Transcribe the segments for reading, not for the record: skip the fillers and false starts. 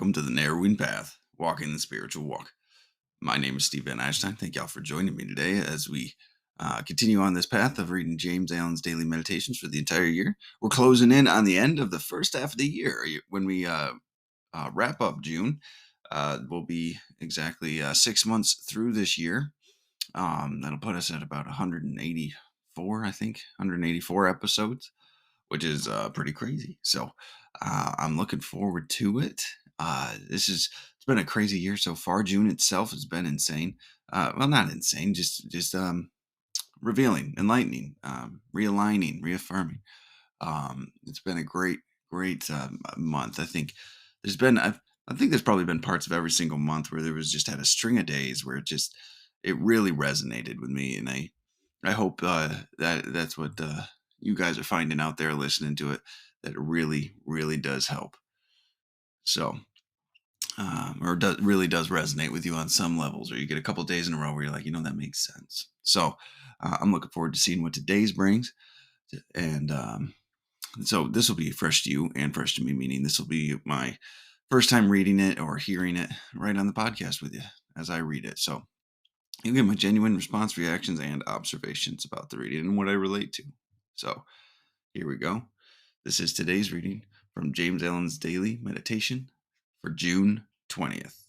welcome to the Narrowing Path, Walking the Spiritual Walk. My name is Steve Van Einstein. Thank y'all for joining me today as we continue on this path of reading James Allen's daily meditations for the entire year. We're closing in on the end of the first half of the year. When we wrap up June, we'll be exactly 6 months through this year. That'll put us at about 184, I think, 184 episodes, which is pretty crazy. So I'm looking forward to it. It's been a crazy year so far. June itself has been insane. Well, not insane, just revealing, enlightening, realigning, reaffirming. It's been a great month. I think there's probably been parts of every single month where there was just had a string of days where it really resonated with me, and I hope that's what you guys are finding out there listening to it, that it really does help. So, really does resonate with you on some levels, or you get a couple days in a row where you're like, that makes sense. So, I'm looking forward to seeing what today's brings, and so this will be fresh to you and fresh to me, meaning this will be my first time reading it or hearing it right on the podcast with you as I read it. So you get my genuine response, reactions, and observations about the reading and what I relate to. So here we go. This is today's reading from James Allen's Daily Meditation for June 20th.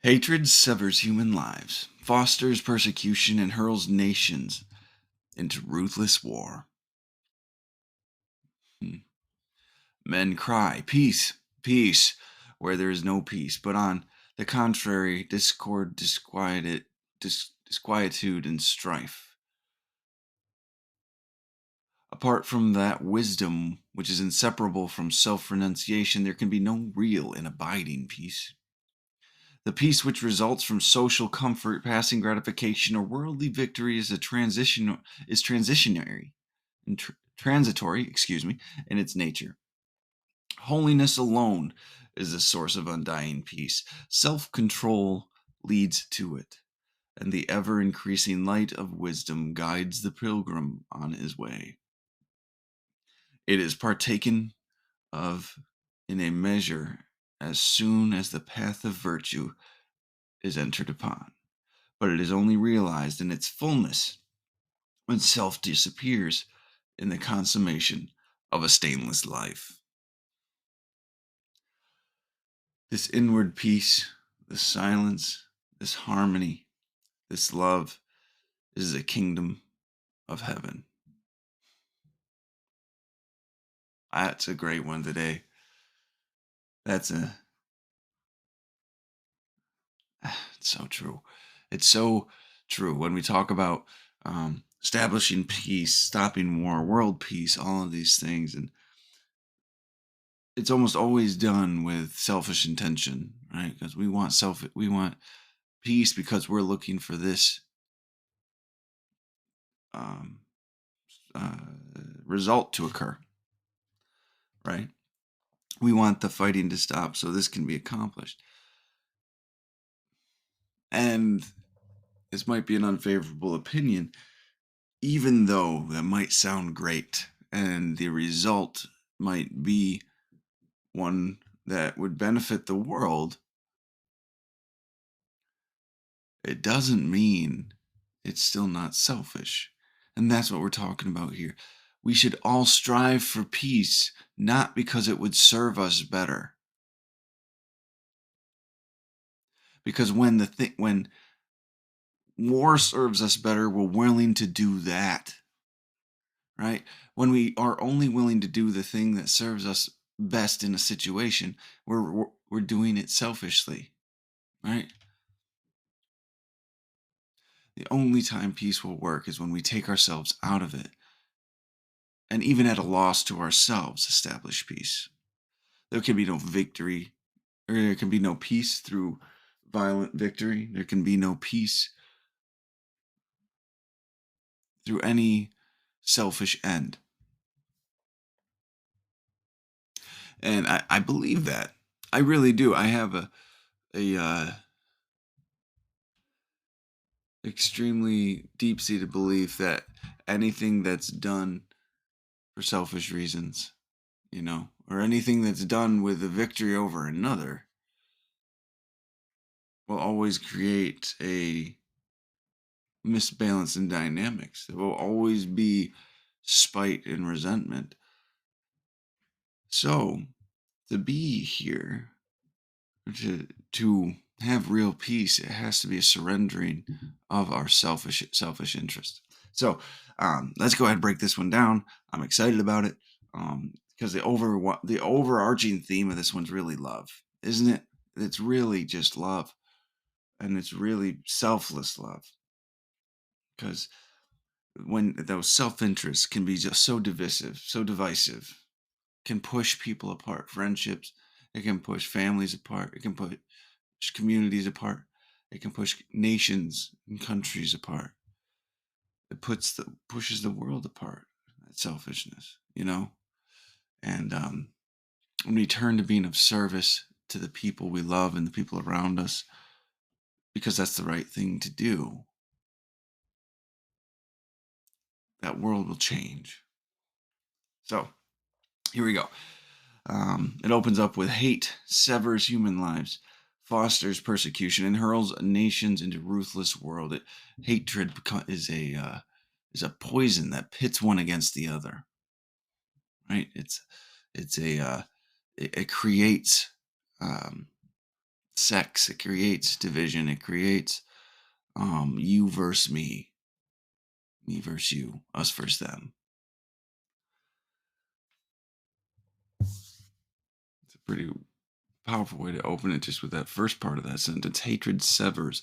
Hatred severs human lives, fosters persecution, and hurls nations into ruthless war. Men cry, peace, peace, where there is no peace, but on the contrary, discord, disquietude, and strife. Apart from that wisdom which is inseparable from self-renunciation, there can be no real and abiding peace. The peace which results from social comfort, passing gratification, or worldly victory is transitionary and transitory, in its nature. Holiness alone is the source of undying peace. Self-control leads to it, and the ever-increasing light of wisdom guides the pilgrim on his way. It is partaken of in a measure as soon as the path of virtue is entered upon, but it is only realized in its fullness when self disappears in the consummation of a stainless life. This inward peace, this silence, this harmony, this love is the kingdom of heaven. That's a great one today. It's so true. It's so true. When we talk about establishing peace, stopping war, world peace, all of these things, and it's almost always done with selfish intention, right? Because we want peace because we're looking for this um, uh, result to occur, right? We want the fighting to stop so this can be accomplished. And this might be an unfavorable opinion, even though that might sound great and the result might be one that would benefit the world, it doesn't mean it's still not selfish. And that's what we're talking about here. We should all strive for peace, not because it would serve us better. Because when war serves us better, we're willing to do that. Right? When we are only willing to do the thing that serves us best in a situation, we're doing it selfishly. Right? The only time peace will work is when we take ourselves out of it, and even at a loss to ourselves, establish peace. There can be no victory, or there can be no peace through violent victory. There can be no peace through any selfish end. And I believe that. I really do. I have a extremely deep-seated belief that anything that's done for selfish reasons, or anything that's done with a victory over another will always create a misbalance in dynamics. There will always be spite and resentment. So, to be here, to have real peace, it has to be a surrendering of our selfish interest. So, let's go ahead and break this one down. I'm excited about it because the overarching theme of this one's really love, isn't it? It's really just love, and it's really selfless love. Because when those self-interests can be just so divisive, so divisive, can push people apart, friendships, it can push families apart, it can push communities apart, it can push nations and countries apart. It pushes the world apart. That selfishness. And when we turn to being of service to the people we love and the people around us, because that's the right thing to do, that world will change. So here we go. It opens up with hate severs human lives, fosters persecution, and hurls nations into ruthless world. Hatred is a poison that pits one against the other. Right? It creates um, sex. It creates division. It creates you versus me versus you, us versus them. It's a pretty powerful way to open it just with that first part of that sentence. Hatred severs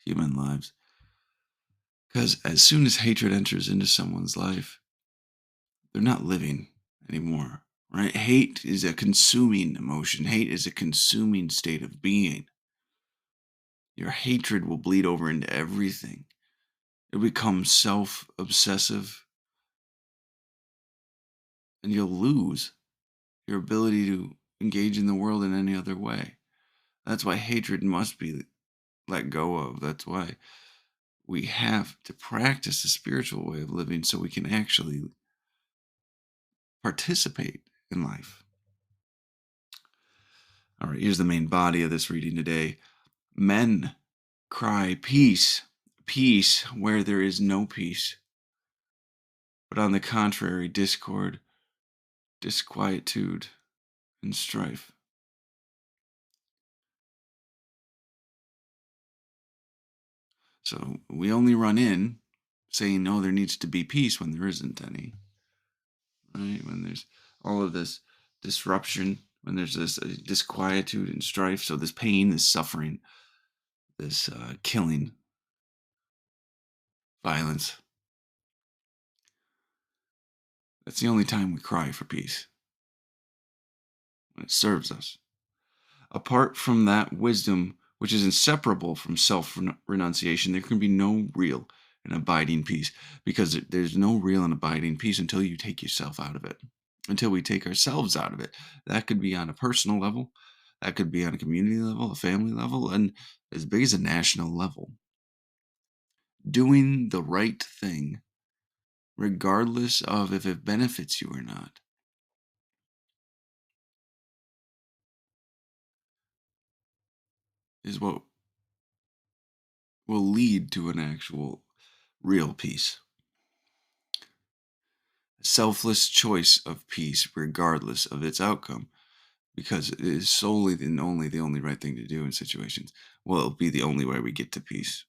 human lives. Because as soon as hatred enters into someone's life, they're not living anymore, right? Hate is a consuming emotion. Hate is a consuming state of being. Your hatred will bleed over into everything. It becomes self-obsessive, and you'll lose your ability to engage in the world in any other way. That's why hatred must be let go of. That's why we have to practice a spiritual way of living so we can actually participate in life. All right, here's the main body of this reading today. Men cry, peace, peace, where there is no peace. But on the contrary, discord, disquietude, and strife. So we only run in saying, no, there needs to be peace when there isn't any. Right? When there's all of this disruption, when there's this disquietude and strife, so this pain, this suffering, this killing, violence. That's the only time we cry for peace, when it serves us. Apart from that wisdom, which is inseparable from self renunciation, there can be no real and abiding peace, because there's no real and abiding peace until you take yourself out of it, until we take ourselves out of it. That could be on a personal level, that could be on a community level, a family level, and as big as a national level. Doing the right thing, regardless of if it benefits you or not, is what will lead to an actual real peace. Selfless choice of peace regardless of its outcome, because it is solely and only the only right thing to do in situations. Well, it'll be the only way we get to peace.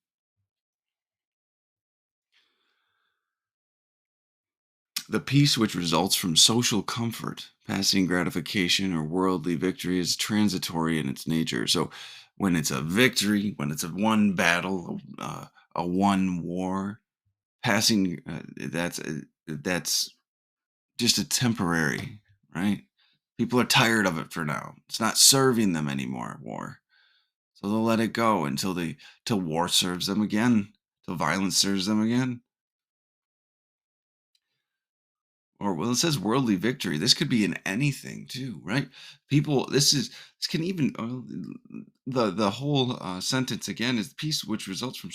The peace which results from social comfort, passing gratification, or worldly victory is transitory in its nature. So when it's a victory, when it's a one battle, a one war, passing, that's just a temporary, right? People are tired of it for now. It's not serving them anymore, war. So they'll let it go till war serves them again, till violence serves them again. Or well, it says worldly victory. This could be in anything too, right? People, this can even the whole sentence again is peace which results from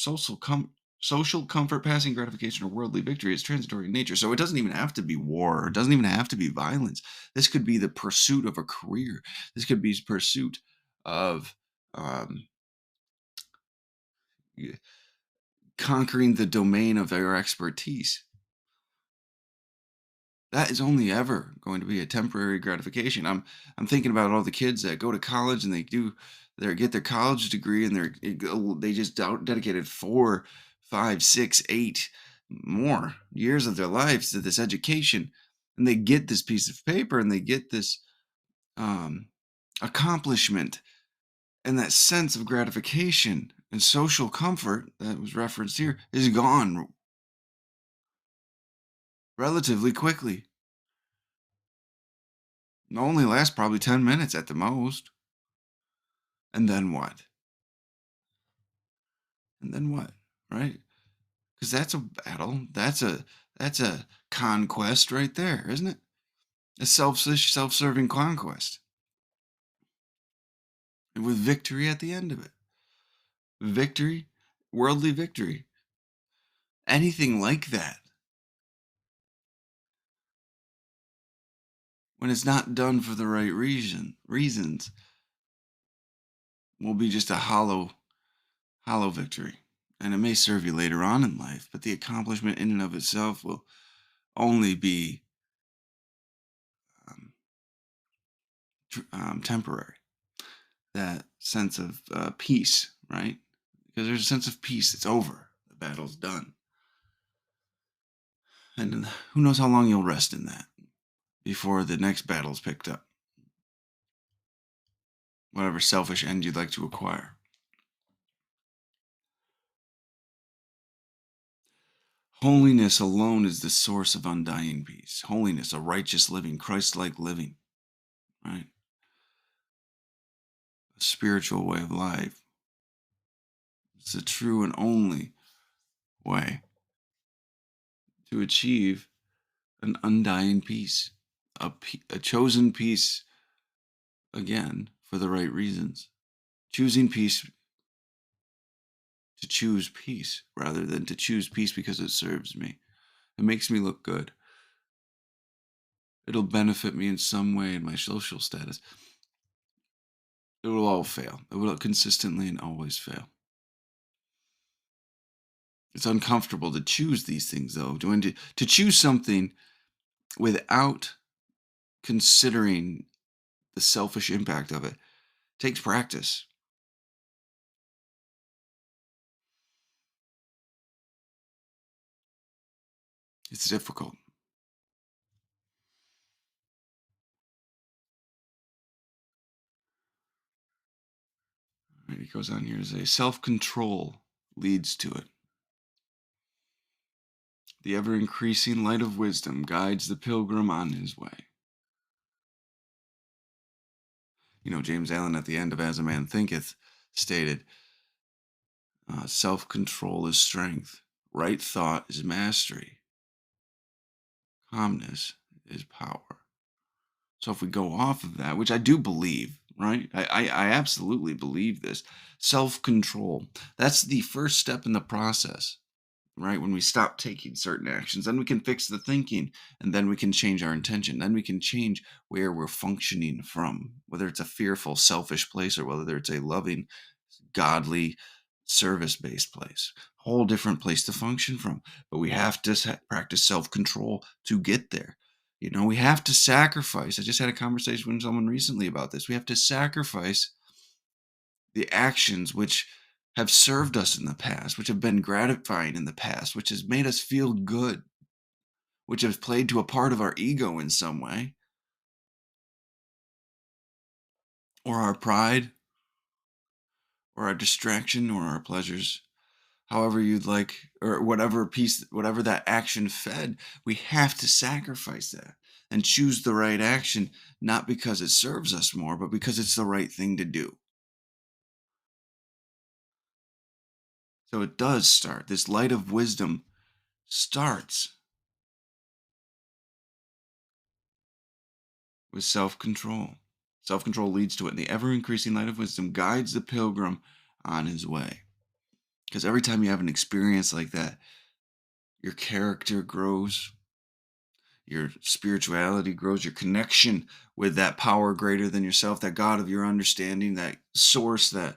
Social comfort, passing gratification, or worldly victory is transitory in nature. So it doesn't even have to be war. It doesn't even have to be violence. This could be the pursuit of a career. This could be pursuit of um, conquering the domain of their expertise. That is only ever going to be a temporary gratification. I'm thinking about all the kids that go to college and they get their college degree and they just dedicated 4, 5, 6, 8 more years of their lives to this education, and they get this piece of paper and they get this um, accomplishment, and that sense of gratification and social comfort that was referenced here is gone relatively quickly. It only lasts probably 10 minutes at the most. And then what? And then what? Right? Because that's a battle. That's a conquest right there, isn't it? A self-serving conquest. And with victory at the end of it. Victory, worldly victory. Anything like that. When it's not done for the right reasons, will be just a hollow victory. And it may serve you later on in life, but the accomplishment in and of itself will only be um, temporary. That sense of peace, right? Because there's a sense of peace. It's over. The battle's done. And then who knows how long you'll rest in that before the next battle's picked up. Whatever selfish end you'd like to acquire. Holiness alone is the source of undying peace. Holiness, a righteous living, Christ-like living, right? A spiritual way of life. It's the true and only way to achieve an undying peace, a chosen peace, again, for the right reasons. Choosing peace to choose peace rather than to choose peace because it serves me. It makes me look good. It'll benefit me in some way in my social status. It will all fail. It will consistently and always fail. It's uncomfortable to choose these things, though. To choose something without considering the selfish impact of it takes practice. It's difficult. Right, he goes on here to say self-control leads to it. The ever-increasing light of wisdom guides the pilgrim on his way. James Allen at the end of As a Man Thinketh stated, self-control is strength, right thought is mastery, calmness is power. So if we go off of that, which I do believe, right? I absolutely believe this. Self-control, that's the first step in the process, right? When we stop taking certain actions, then we can fix the thinking, and then we can change our intention. Then we can change where we're functioning from, whether it's a fearful, selfish place or whether it's a loving, godly, service-based place. Whole different place to function from. But we have to practice self-control to get there. We have to sacrifice. I just had a conversation with someone recently about this. We have to sacrifice the actions which have served us in the past, which have been gratifying in the past, which has made us feel good, which have played to a part of our ego in some way, or our pride, or our distraction, or our pleasures, however you'd like, or whatever that action fed. We have to sacrifice that and choose the right action, not because it serves us more, but because it's the right thing to do. So it does start. This light of wisdom starts with self-control. Self-control leads to it, and the ever-increasing light of wisdom guides the pilgrim on his way. Because every time you have an experience like that, your character grows, your spirituality grows, your connection with that power greater than yourself, that God of your understanding, that source, that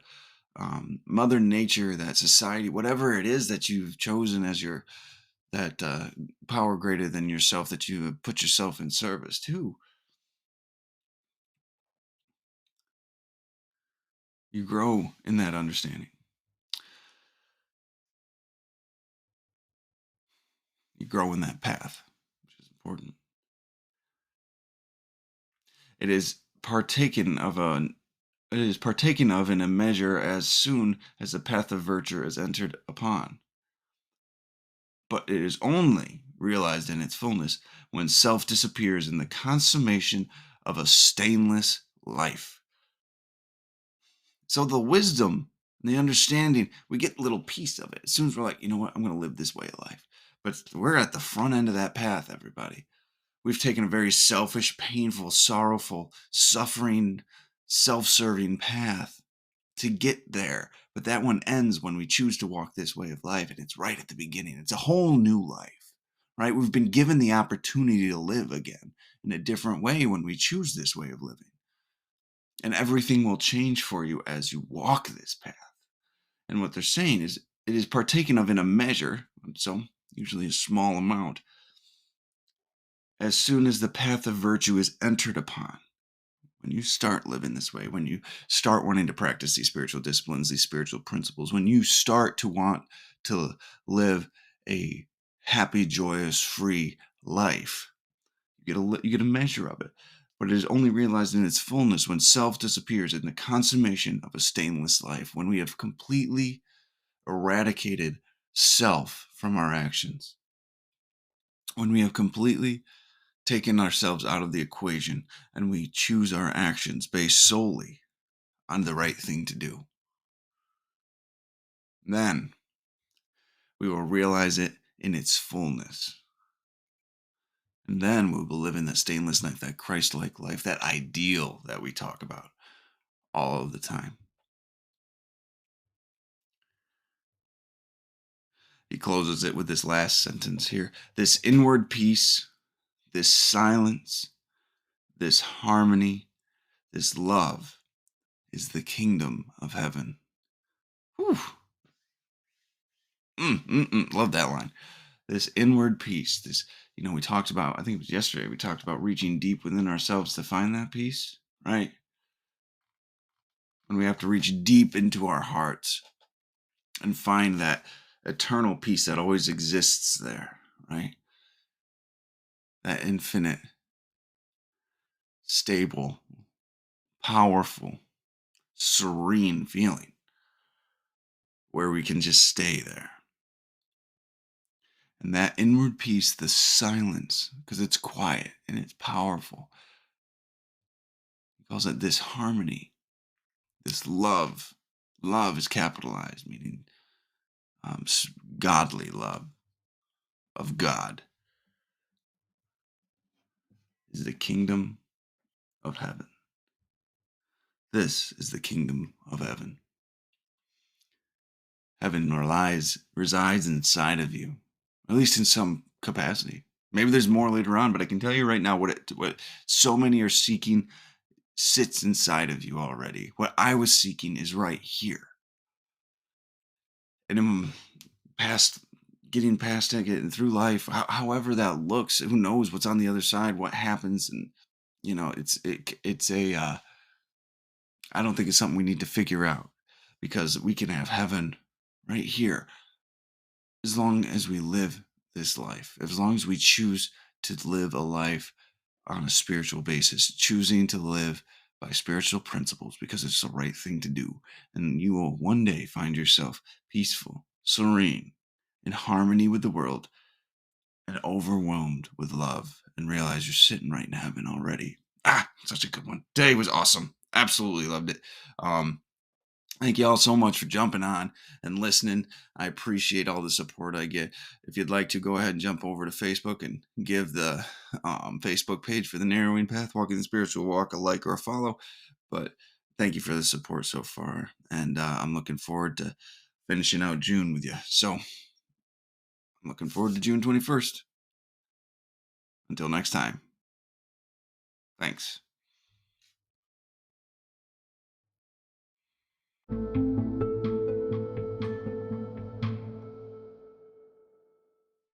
mother nature, that society, whatever it is that you've chosen as your that power greater than yourself that you have put yourself in service to, you grow in that understanding. You grow in that path, which is important. It is partaken of a it is partaken of in a measure as soon as the path of virtue is entered upon, but it is only realized in its fullness when self disappears in the consummation of a stainless life. So the wisdom and the understanding, we get a little piece of it. As soon as we're like, you know what, I'm going to live this way of life. But we're at the front end of that path, everybody. We've taken a very selfish, painful, sorrowful, suffering, self serving path to get there. But that one ends when we choose to walk this way of life. And it's right at the beginning. It's a whole new life, right? We've been given the opportunity to live again in a different way when we choose this way of living. And everything will change for you as you walk this path. And what they're saying is it is partaken of in a measure, so usually a small amount, as soon as the path of virtue is entered upon. When you start living this way, when you start wanting to practice these spiritual disciplines, these spiritual principles, when you start to want to live a happy, joyous, free life, you get a measure of it. But it is only realized in its fullness when self disappears in the consummation of a stainless life, when we have completely eradicated self from our actions, when we have completely taken ourselves out of the equation and we choose our actions based solely on the right thing to do, then we will realize it in its fullness. And then we will live in that stainless life, that Christ like life, that ideal that we talk about all of the time. He closes it with this last sentence here: this inward peace, this silence, this harmony, this love is the kingdom of heaven. Whew. Love that line. This inward peace, this, we talked about, I think it was yesterday, we talked about reaching deep within ourselves to find that peace, right? When we have to reach deep into our hearts and find that eternal peace that always exists there, right? That infinite, stable, powerful, serene feeling where we can just stay there. And that inward peace, the silence, because it's quiet and it's powerful, he calls it this harmony, this love. Love is capitalized, meaning godly love of God, is the kingdom of heaven. This is the kingdom of heaven. Heaven resides inside of you, at least in some capacity. Maybe there's more later on, but I can tell you right now what so many are seeking sits inside of you already. What I was seeking is right here. And I'm getting past it, getting through life, however that looks. Who knows what's on the other side, what happens, and it's a. I don't think it's something we need to figure out, because we can have heaven right here as long as we live this life, as long as we choose to live a life on a spiritual basis, choosing to live by spiritual principles because it's the right thing to do. And you will one day find yourself peaceful, serene, in harmony with the world, and overwhelmed with love, and realize you're sitting right in heaven already. Such a good one. Today was awesome. Absolutely loved it. Thank you all so much for jumping on and listening. I appreciate all the support I get. If you'd like to, go ahead and jump over to Facebook and give the Facebook page for the Narrowing Path, Walking the Spiritual Walk, a like or a follow. But thank you for the support so far. And I'm looking forward to finishing out June with you. So I'm looking forward to June 21st. Until next time, thanks.